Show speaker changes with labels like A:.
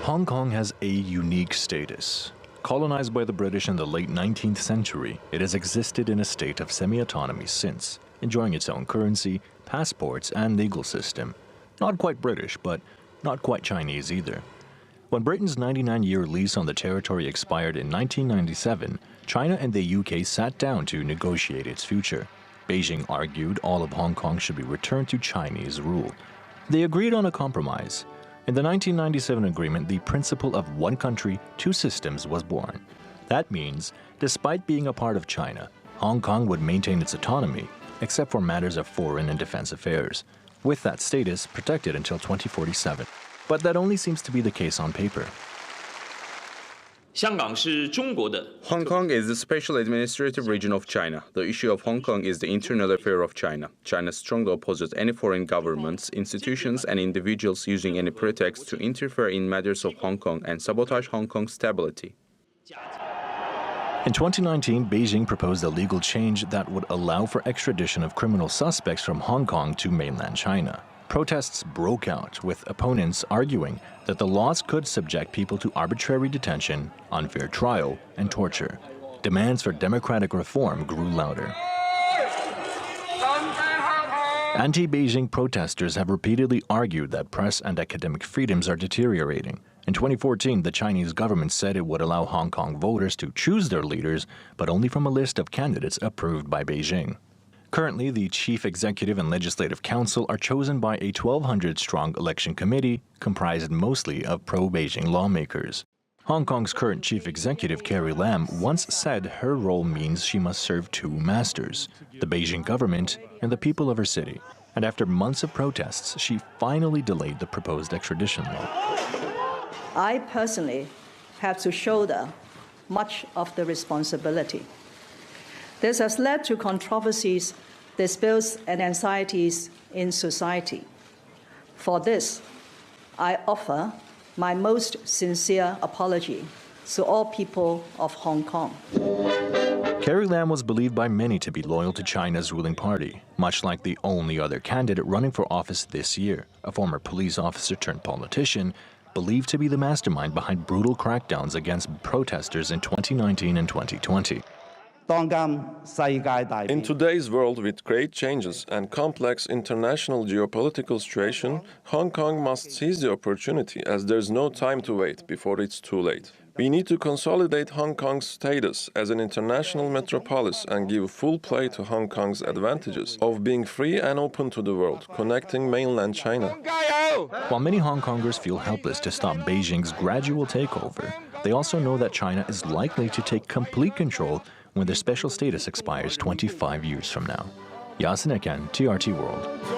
A: Hong Kong has a unique status. Colonized by the British in the late 19th century, it has existed in a state of semi-autonomy since, enjoying its own currency, passports, and legal system. Not quite British, but not quite Chinese either. When Britain's 99-year lease on the territory expired in 1997, China and the UK sat down to negotiate its future. Beijing argued all of Hong Kong should be returned to Chinese rule. They agreed on a compromise. In the 1997 agreement, the principle of one country, two systems was born. That means, despite being a part of China, Hong Kong would maintain its autonomy, except for matters of foreign and defense affairs, with that status protected until 2047. But that only seems to be the case on paper.
B: Hong Kong is the special administrative region of China. The issue of Hong Kong is the internal affair of China. China strongly opposes any foreign governments, institutions, and individuals using any pretext to interfere in matters of Hong Kong and sabotage Hong Kong's stability.
A: In 2019, Beijing proposed a legal change that would allow for extradition of criminal suspects from Hong Kong to mainland China. Protests broke out, with opponents arguing that the laws could subject people to arbitrary detention, unfair trial, and torture. Demands for democratic reform grew louder. Anti-Beijing protesters have repeatedly argued that press and academic freedoms are deteriorating. In 2014, the Chinese government said it would allow Hong Kong voters to choose their leaders, but only from a list of candidates approved by Beijing. Currently, the Chief Executive and Legislative Council are chosen by a 1,200-strong election committee comprised mostly of pro-Beijing lawmakers. Hong Kong's current Chief Executive, Carrie Lam, once said her role means she must serve two masters, the Beijing government and the people of her city. And after months of protests, she finally delayed the proposed extradition law.
C: I personally have to shoulder much of the responsibility. This has led to controversies, disputes, and anxieties in society. For this, I offer my most sincere apology to all people of Hong Kong.
A: Carrie Lam was believed by many to be loyal to China's ruling party, much like the only other candidate running for office this year, a former police officer turned politician, believed to be the mastermind behind brutal crackdowns against protesters in 2019 and 2020.
D: In today's world with great changes and complex international geopolitical situation, Hong Kong must seize the opportunity as there's no time to wait before it's too late. We need to consolidate Hong Kong's status as an international metropolis and give full play to Hong Kong's advantages of being free and open to the world, connecting mainland China.
A: While many Hong Kongers feel helpless to stop Beijing's gradual takeover, they also know that China is likely to take complete control when their special status expires 25 years from now. Yasin Eken, TRT World.